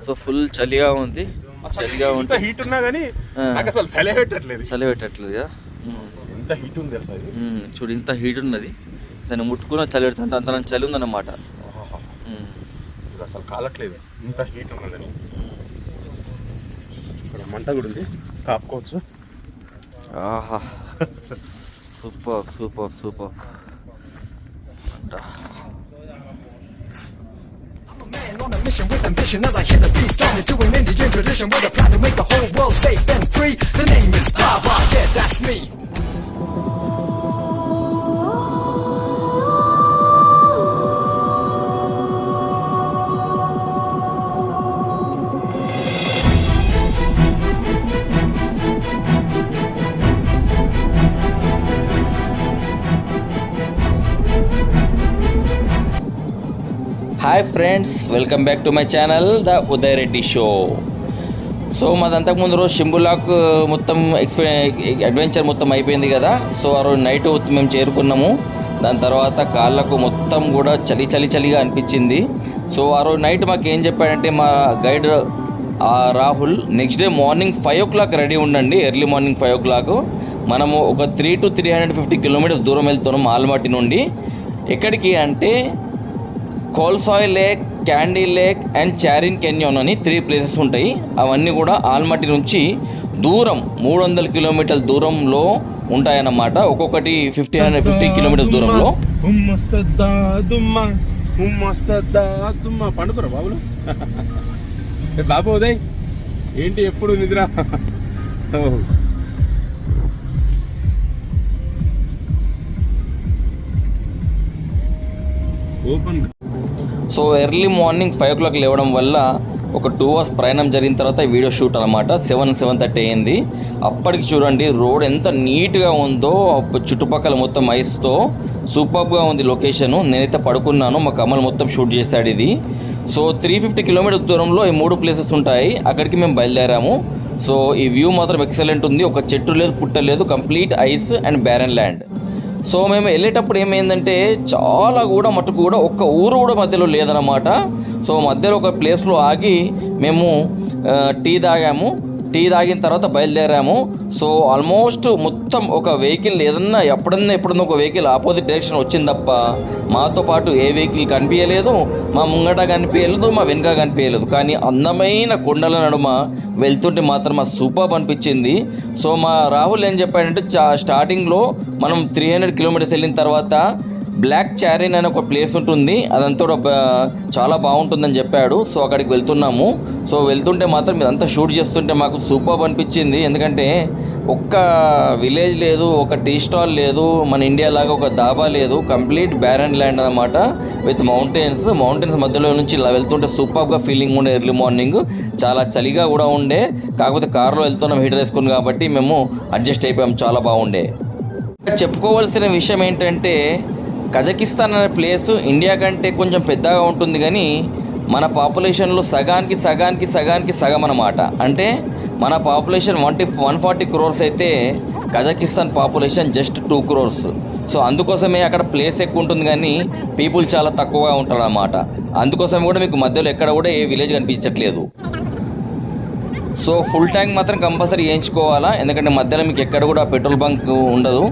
So full చలిగా ఉంది. చలిగా ఉంటే హీట్ ఉన్నా కానీ నాకు అసలు చలి పెట్టట్లేదు ఎంత హీట్ ఉంది తెలుసా చూడు, ఇంత హీట్ ఉన్నది. దాన్ని ముట్టుకున్న చలి పెడుతుంటే అంత చలి ఉందన్నమాట. అసలు కాలట్లేదు, ఇంత హీట్ ఉన్నదని. ఇక్కడ మంట కూడా ఉంది, కాపుకోవచ్చు. ఆహా super super super. On a mission with ambition as I hit the beat, started doing Indian tradition with a plan to make the whole world safe and free. The name is Baba, yeah, that's me. Hi friends, welcome back to my channel the Uday Reddy show. So మాది అంతకుముందు రోజు షింబులాక్ మొత్తం adventure మొత్తం అయిపోయింది కదా. So ఆ రోజు night మేము చేరుకున్నాము. దాని తర్వాత కాళ్ళకు మొత్తం కూడా చలిగా అనిపించింది. సో ఆ రోజు నైట్ మాకు ఏం చెప్పాడంటే మా guide Rahul, next day morning 5 o'clock ready ఉండండి, ఎర్లీ మార్నింగ్ 5 o'clock. మనము ఒక 3 to 350 kilometers దూరం వెళ్తున్నాం ఆల్మట్టి నుండి. ఎక్కడికి అంటే కోల్సాయ్ లేక్, క్యాండీ లేక్ అండ్ చారిన్ కెన్యోన్ అని 3 places ఉంటాయి. అవన్నీ కూడా ఆల్మట్టి నుంచి దూరం 300 kilometers దూరంలో ఉంటాయన్నమాట. ఒక్కొక్కటి 50 kilometers దూరంలో. పండుకురా బాబులు. బాబు ఉదయ్ ఏంటి ఎప్పుడు నిద్ర? Open. So early morning 5 o'clock లేవడం వల్ల ఒక 2 hours ప్రయాణం జరిగిన తర్వాత వీడియో షూట్ అనమాట. 7:30 అయింది. అప్పటికి చూడండి రోడ్ ఎంత నీట్గా ఉందో, చుట్టుపక్కల మొత్తం ఐస్తో సూపర్గా ఉంది లొకేషను. నేనైతే పడుకున్నాను, మా కమల్ మొత్తం షూట్ చేశాడు ఇది. సో 350 kilometers దూరంలో ఈ 3 places ఉంటాయి, అక్కడికి మేము బయలుదేరాము. సో ఈ వ్యూ మాత్రం ఎక్సలెంట్ ఉంది. ఒక చెట్టు లేదు, పుట్ట లేదు, complete ice and barren land. So మేము వెళ్ళేటప్పుడు ఏమైందంటే చాలా కూడా మటుకు కూడా ఒక్క ఊరు కూడా మధ్యలో లేదన్నమాట. సో మధ్యలో ఒక ప్లేస్లో ఆగి మేము టీ తాగిన తర్వాత బయలుదేరాము. సో ఆల్మోస్ట్ మొత్తం ఒక వెహికల్ ఎప్పుడన్నా ఒక వెహికల్ ఆపోజిట్ డైరెక్షన్ వచ్చింది తప్ప మాతో పాటు ఏ వెహికల్ కనిపించలేదు, మా ముంగట కనిపించలేదు, మా వెనుక కనిపించలేదు. కానీ అందమైన కొండల నడుమ వెళ్తుంటే మాత్రం మా సూపర్ అనిపించింది. సో మా రాహుల్ ఏం చెప్పాడంటే స్టార్టింగ్లో మనం 300 kilometers వెళ్ళిన తర్వాత బ్లాక్ చారిన్ అనే ఒక ప్లేస్ ఉంటుంది, అదంతా చాలా బాగుంటుందని చెప్పాడు. సో అక్కడికి వెళ్తున్నాము. సో వెళ్తుంటే మాత్రం ఇదంతా షూట్ చేస్తుంటే మాకు సూపర్ అనిపించింది. ఎందుకంటే ఒక్క విలేజ్ లేదు, ఒక టీ స్టాల్ లేదు, మన ఇండియా లాగా ఒక దాబా లేదు, కంప్లీట్ బ్యారన్ ల్యాండ్ అన్నమాట విత్ మౌంటైన్స్ మధ్యలో నుంచి ఇలా వెళ్తుంటే సూపర్గా ఫీలింగ్ ఉండే. ఎర్లీ మార్నింగ్ చాలా చలిగా కూడా ఉండే, కాకపోతే కారులో వెళ్తున్నాం హీటర్ వేసుకుని కాబట్టి మేము అడ్జస్ట్ అయిపోయాం, చాలా బాగుండే. చెప్పుకోవాల్సిన విషయం ఏంటంటే కజకిస్తాన్ అనే ప్లేస్ ఇండియా కంటే కొంచెం పెద్దగా ఉంటుంది, కానీ మన పాపులేషన్లో సగానికి సగం అన్నమాట. అంటే మన పాపులేషన్ 140 crores అయితే Kazakhstan population just 2 crores. So అందుకోసమే అక్కడ ప్లేస్ ఎక్కువ ఉంటుంది కానీ పీపుల్ చాలా తక్కువగా ఉంటారు అన్నమాట. అందుకోసం కూడా మీకు మధ్యలో ఎక్కడ కూడా ఏ విలేజ్ కనిపించట్లేదు. సో ఫుల్ ట్యాంక్ మాత్రం కంపల్సరీ వేయించుకోవాలా, ఎందుకంటే మధ్యలో మీకు ఎక్కడ కూడా పెట్రోల్ బంక్ ఉండదు.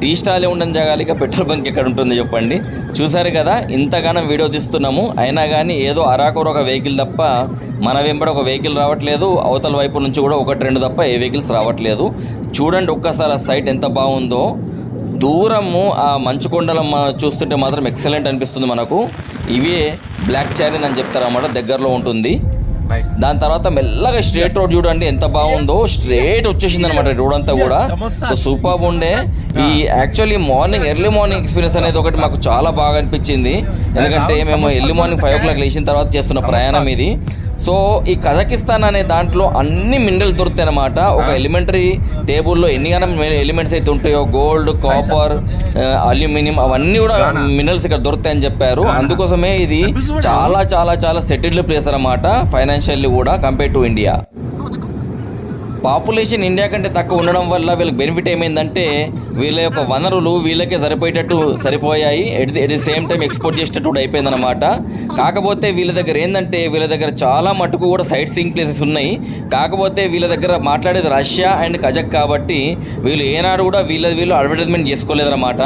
టీ స్టాలే ఉండని జాగాలిగా పెట్రోల్ బంక్ ఎక్కడ ఉంటుంది చెప్పండి. చూసారు కదా, ఇంతగానం వీడియో తీస్తున్నాము, అయినా కానీ ఏదో అరాకొర ఒక వెహికల్ తప్ప మన వెంబడి ఒక వెహికల్ రావట్లేదు, అవతల వైపు నుంచి కూడా 1-2 తప్ప ఏ వెహికల్స్ రావట్లేదు. చూడండి ఒక్కసారి ఆ సైట్ ఎంత బాగుందో. దూరము ఆ మంచు కొండలం చూస్తుంటే మాత్రం ఎక్సలెంట్ అనిపిస్తుంది మనకు. ఇవే బ్లాక్ చారిన్ అని చెప్తారన్నమాట, దగ్గరలో ఉంటుంది. దాని తర్వాత మెల్లగా స్ట్రేట్ రోడ్ చూడండి ఎంత బాగుందో, స్ట్రేట్ వచ్చేసింది అనమాట రోడ్ అంతా కూడా. సూపర్ ఉండే. ఈ యాక్చువల్లీ ఎర్లీ మార్నింగ్ ఎక్స్పీరియన్స్ అనేది ఒకటి మాకు చాలా బాగా అనిపించింది. ఎందుకంటే మేము ఎర్లీ మార్నింగ్ 5 o'clock లేచిన తర్వాత చేస్తున్న ప్రయాణం ఇది. సో ఈ కజకిస్తాన్ అనే దాంట్లో అన్ని మినరల్స్ దొరుకుతాయి అన్నమాట. ఒక ఎలిమెంటరీ టేబుల్లో ఎన్నిగానం ఎలిమెంట్స్ అయితే ఉంటాయో, గోల్డ్, కాపర్, అల్యూమినియం, అవన్నీ కూడా మినరల్స్ ఇక్కడ దొరుకుతాయని చెప్పారు. అందుకోసమే ఇది చాలా సెటిల్డ్ ప్లేస్ అన్నమాట, ఫైనాన్షియల్లీ కూడా compare to India. Population India కంటే తక్కువ ఉండడం వల్ల వీళ్ళకి బెనిఫిట్ ఏమైందంటే వీళ్ళ యొక్క వనరులు వీళ్ళకే సరిపోయాయి. At the same time export చేసేటట్టు కూడా అయిపోయిందన్నమాట. కాకపోతే వీళ్ళ దగ్గర ఏంటంటే వీళ్ళ దగ్గర చాలా మటుకు కూడా సైట్ సీయింగ్ ప్లేసెస్ ఉన్నాయి. కాకపోతే వీళ్ళ దగ్గర మాట్లాడేది రష్యా అండ్ కజక్ కాబట్టి వీళ్ళు ఏనాడు కూడా వీళ్ళు అడ్వర్టైజ్మెంట్ చేసుకోలేదన్నమాట.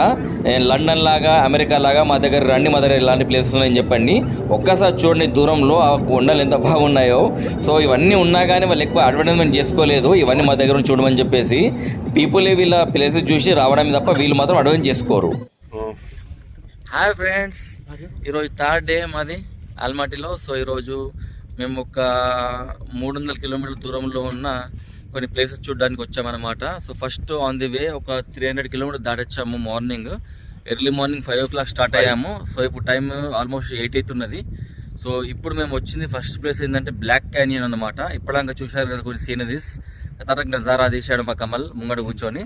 లండన్ లాగా అమెరికా లాగా మా దగ్గర రండి, మా దగ్గర ఇలాంటి ప్లేసెస్ ఉన్నాయని చెప్పండి. ఒక్కసారి చూడండి దూరంలో ఆ కొండలు ఎంత బాగున్నాయో. సో ఇవన్నీ ఉన్నా కానీ వాళ్ళు ఎక్కువ అడ్వర్టైజ్మెంట్ చేసుకోలేదు, ఇవన్నీ మా దగ్గర చూడమని చెప్పేసి. పీపులే వీళ్ళ ప్లేసెస్ చూసి రావడం తప్ప వీళ్ళు మాత్రం అడ్వర్టైజ్ చేసుకోరు. హాయ్ ఫ్రెండ్స్, ఈరోజు థర్డ్ డే మాది ఆల్మాటీలో. సో ఈరోజు మేము ఒక 300 కిలోమీటర్ల దూరంలో ఉన్న కొన్ని ప్లేసెస్ చూడడానికి వచ్చామన్నమాట. So first on the way ఒక 300 కిలోమీటర్ దాటొచ్చాము. ఎర్లీ మార్నింగ్ 5 o'clock స్టార్ట్ అయ్యాము. సో ఇప్పుడు టైం ఆల్మోస్ట్ 8 అవుతున్నది. సో ఇప్పుడు మేము వచ్చింది ఫస్ట్ ప్లేస్ ఏంటంటే బ్లాక్ క్యానియన్ అన్నమాట. ఇప్పటిదాకా చూశారు కదా కొన్ని సీనరీస్, ఖతర్నాక్ నజారా తీసాడు మా కమల్ ముంగడ కూర్చొని.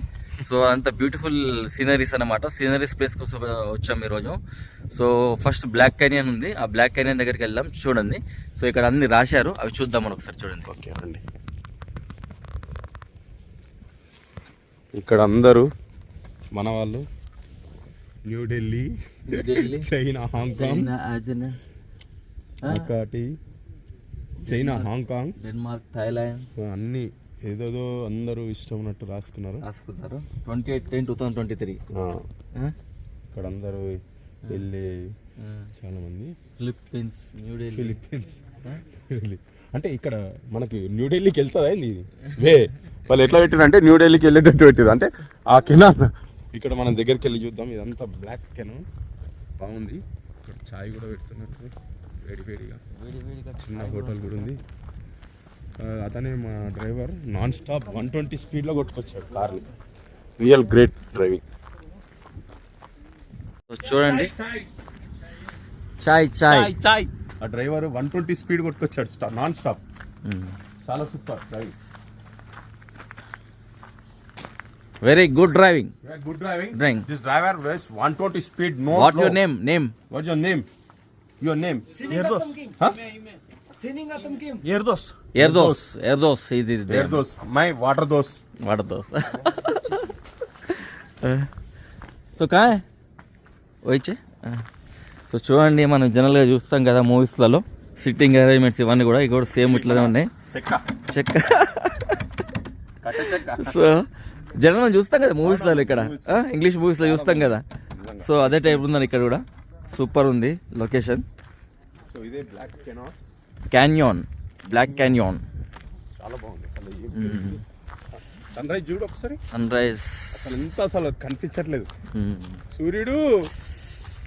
సో అంత బ్యూటిఫుల్ సీనరీస్ అన్నమాట. సీనరీస్ ప్లేస్ కోసం వచ్చాము ఈరోజు. సో ఫస్ట్ బ్లాక్ క్యానియన్ ఉంది, ఆ బ్లాక్ క్యానియన్ దగ్గరికి వెళ్దాం. చూడండి, సో ఇక్కడ అన్ని రాశారు, అవి చూద్దాం మనం ఒకసారి. చూడండి. ఓకే అండి, ఇక్కడ అందరూ మన వాళ్ళు న్యూఢిల్లీ, చైనా, హాంకాంగ్, ఒకటి చైనా, హాంకాంగ్, డెన్మార్క్, థాయిలాండ్ అన్ని ఏదేదో అందరూ ఇష్టం ఉన్నట్టు రాసుకున్నారు. 28/10/2023. ఇక్కడ అందరూ వెళ్ళి చాలా మంది ఫిలిప్పీన్స్ అంటే ఇక్కడ మనకి న్యూఢిల్లీకి వెళ్తుందా ఇది వే వాళ్ళు ఎట్లా పెట్టారు అంటే న్యూఢిల్లీకి వెళ్ళేటట్టు పెట్టారు. అంటే ఆ కెనాల్ ఇక్కడ మనం దగ్గరికి వెళ్ళి చూద్దాం. ఇదంతా బ్లాక్ కెనాల్ బాగుంది. ఇక్కడ చాయ్ కూడా పెడుతున్నట్టు వేడిగా చిన్న హోటల్ కూడా ఉంది. అతనే మా డ్రైవర్ నాన్ స్టాప్ 120 స్పీడ్లో కొట్టుకొచ్చాడు కార్ని. Real great driving. చూడండి, చాయ్ చాయ్ చాయ్. ఆ డ్రైవర్ 120 స్పీడ్ కొట్టుకొచ్చాడు నాన్ స్టాప్. చాలా super driving. Very good driving. Yeah, good driving. Driving. This driver was 120 speed. No. What's low. your name? What's your name? Your name? Erdos. Huh? Erdos. Erdos. Is it? Erdos. My water dos. Water dos. So काय? ఓయిచే. So చూడండి, మనం జనరల్గా చూస్తాం కదా మూవీస్లలో sitting arrangements ఇవన్నీ కూడా ఇక్కడ same ఇట్లానే ఉన్నాయి. చెక్క. సో జనరల్ మనం చూస్తాం కదా మూవీస్లో, ఇక్కడ ఇంగ్లీష్ మూవీస్లో చూస్తాం కదా. సో అదే టైప్ ఉందని ఇక్కడ కూడా. సూపర్ ఉంది లొకేషన్. సో ఇదే బ్లాక్ క్యాన్యాన్, బ్లాక్ క్యాన్యాన్. చాలా బాగుంది. సన్ రైజ్ చూడు ఒకసారి. సన్ రైజ్ అసలు కనిపించట్లేదు. సూర్యుడు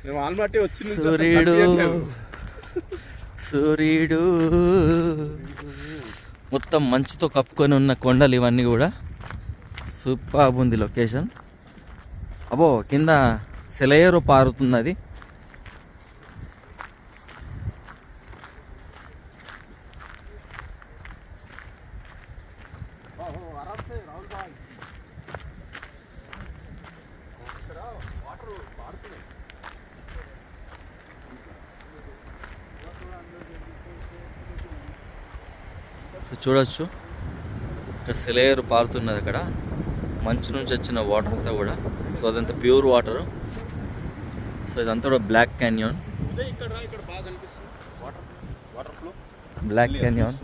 మేము ఆల్మాటి వచ్చింది. సూర్యుడు మొత్తం మంచుతో కప్పుకొని ఉన్న కొండలు ఇవన్నీ కూడా. సూపర్ ఉంది లొకేషన్. అబ్బో, కింద సెలయేరు పారుతున్నది. చూడొచ్చు, ఇక్కడ సెలయేరు పారుతున్నది అక్కడ. మంచు నుంచి వచ్చిన వాటర్ అంతా కూడా. సో అదంతా ప్యూర్ వాటర్. సో ఇదంతా కూడా బ్లాక్ క్యాన్యాన్. బ్లాక్ క్యాన్యాన్.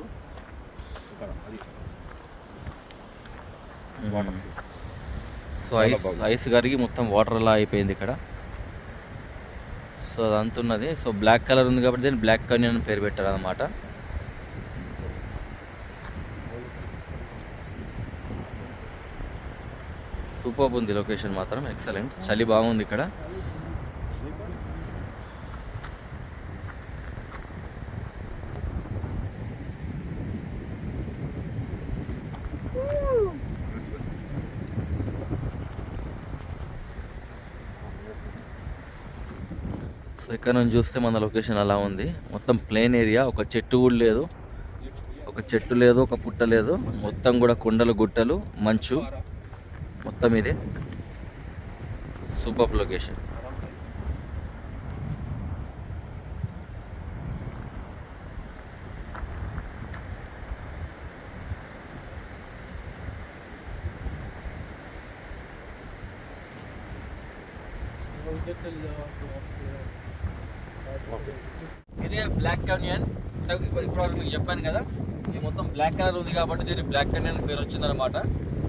సో ఐస్ కరిగి మొత్తం వాటర్ అలా అయిపోయింది ఇక్కడ. సో అదంతా ఉన్నది. సో బ్లాక్ కలర్ ఉంది కాబట్టి దీన్ని బ్లాక్ క్యాన్యాన్ పేరు పెట్టారు అన్నమాట. సూపర్ ఉంది లొకేషన్ మాత్రం, ఎక్సలెంట్. చలి బాగుంది ఇక్కడ. సో ఇక్కడ నుంచి చూస్తే మన లొకేషన్ అలా ఉంది. మొత్తం ప్లేన్ ఏరియా, ఒక చెట్టు కూడా లేదు, ఒక పుట్ట లేదు. మొత్తం కూడా కొండలు, గుట్టలు, మంచు మొత్తం ఇదే. Super location. ఇదే బ్లాక్ క్యానియన్. ఇప్పుడు మీకు చెప్పాను కదా, ఇది మొత్తం బ్లాక్ కలర్ ఉంది కాబట్టి దీనికి బ్లాక్ క్యానియన్ పేరు వచ్చిందనమాట.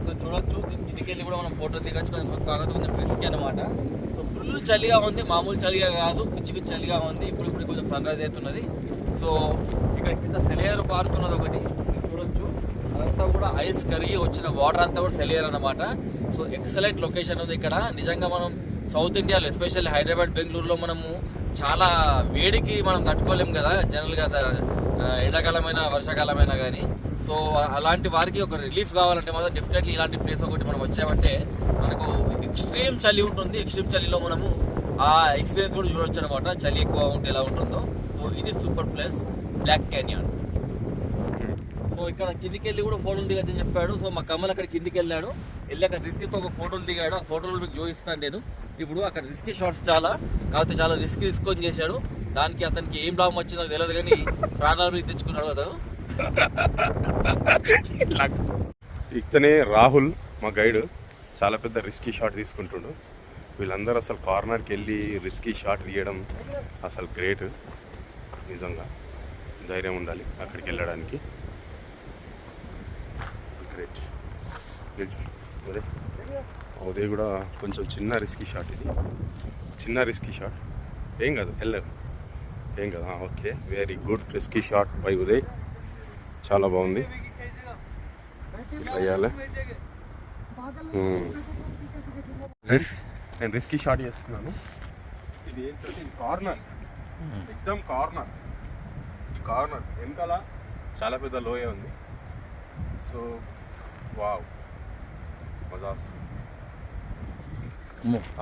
సో చూడొచ్చు, దీనికి వెళ్ళి కూడా మనం ఫోటో దిగచ్చు. కాకపోతే కొంచెం రిస్క్ అనమాట. సో ఫుల్ చలిగా ఉంది, మామూలు చలిగా కాదు, పిచ్చి పిచ్చి చలిగా ఉంది. ఇప్పుడు కొంచెం సన్ రైజ్ అవుతున్నది. సో ఇక్కడ కింద సెలియర్ పారుతున్నది ఒకటి మీరు చూడొచ్చు. అదంతా కూడా ఐస్ కరిగి వచ్చిన వాటర్ అంతా కూడా సెలియర్ అనమాట. సో ఎక్సలెంట్ లొకేషన్ ఉంది ఇక్కడ. నిజంగా మనం సౌత్ ఇండియాలో ఎస్పెషల్లీ హైదరాబాద్, బెంగళూరులో మనము చాలా వేడికి మనం తట్టుకోలేము కదా జనరల్గా, ఎండాకాలమైనా వర్షాకాలమైనా కానీ. సో అలాంటి వారికి ఒక రిలీఫ్ కావాలంటే మాత్రం డెఫినెట్లీ ఇలాంటి ప్లేస్ ఒకటి మనం వచ్చామంటే మనకు ఎక్స్ట్రీమ్ చలి ఉంటుంది. ఎక్స్ట్రీమ్ చలిలో మనము ఆ ఎక్స్పీరియన్స్ కూడా చూడొచ్చు అనమాట, చలి ఎక్కువ ఉంటే ఎలా ఉంటుందో. సో ఇది super place Black Canyon. So ఇక్కడ కిందికి వెళ్ళి కూడా ఫోటోలు దిగచ్చని చెప్పాడు. సో మా కమల్ అక్కడ కిందికి వెళ్ళాడు, వెళ్ళి అక్కడ రిస్కీతో ఒక ఫోటోలు దిగాడు. ఆ ఫోటోలు మీకు చూపిస్తాను నేను ఇప్పుడు. అక్కడ రిస్కీ షాట్స్ కాకపోతే చాలా రిస్క్ తీసుకొని చేశాడు. దానికి అతనికి ఏం లాభం వచ్చిందో తెలియదు కానీ ప్రాణాలు తెచ్చుకున్నాడు అతను. ఇతనే రాహుల్ మా గైడ్, చాలా పెద్ద రిస్కీ షాట్ తీసుకుంటుండు. వీళ్ళందరూ అసలు కార్నర్కి వెళ్ళి రిస్కీ షాట్ తీయడం అసలు గ్రేట్. నిజంగా ధైర్యం ఉండాలి అక్కడికి వెళ్ళడానికి. గ్రేట్. అదే అదే కూడా కొంచెం చిన్న రిస్కీ షాట్, ఇది చిన్న రిస్కీ షాట్. ఏం కాదు, వెళ్ళరు, ఏం కదా. Okay, very good risky shot by Uday, చాలా బాగుంది. అయ్యాలే నేను రిస్కీ షాట్ చేస్తున్నాను. ఇది ఏంటంటే కార్నర్, ఎక్దమ్ కార్నర్. ఈ కార్నర్ వెనకాల చాలా పెద్ద లోయ ఉంది. సో వావ్, మజా వస్తుంది.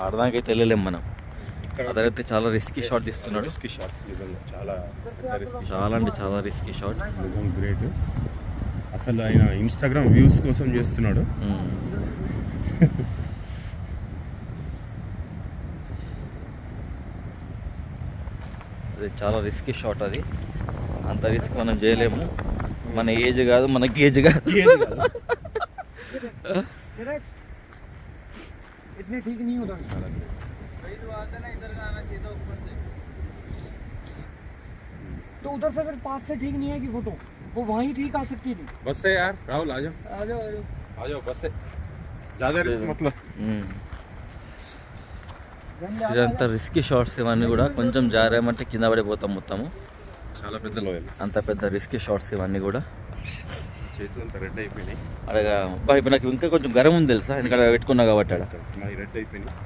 ఆడదానికైతే వెళ్ళలేము మనం. అదైతే చాలా రిస్కీ షాట్ తీస్తున్నాడు. రిస్కీ షాట్ నిజంగా చాలా రిస్కీ, చాలా అంటే చాలా రిస్కీ షాట్. నిజంగా గ్రేట్. అసలు ఆయన ఇన్స్టాగ్రామ్ వ్యూస్ కోసం చేస్తున్నాడు. అది చాలా రిస్కీ షాట్. అది అంత రిస్క్ మనం చేయలేము. మన ఏజ్ కాదు, మన గేజ్ కాదు. इतने ठीक नहीं होता। तो उधर से फिर पास से ठीक नहीं है कि फोटो, वो वहीं ठीक आ सकती थी। बस से यार राहुल आ जाओ, आ जाओ आ जाओ बस से, ज़्यादा रिस्क मतलब. ఇదంతా రిస్కీ షాట్స్ ఇవన్నీ కూడా. కొంచెం జారేమంటే కింద పడిపోతాం మొత్తము. చాలా పెద్ద లోయలు, అంత పెద్ద రిస్కీ షాట్స్ ఇవన్నీ కూడా. చేతులు అంతా రెడ్ అయిపోయినాయి. అడగా ఇప్పుడు నాకు ఇంకా కొంచెం గరం ఉంది తెలుసా, ఎందుకంటే పెట్టుకున్నా కాబట్టి. రెడ్ అయిపోయినాయి.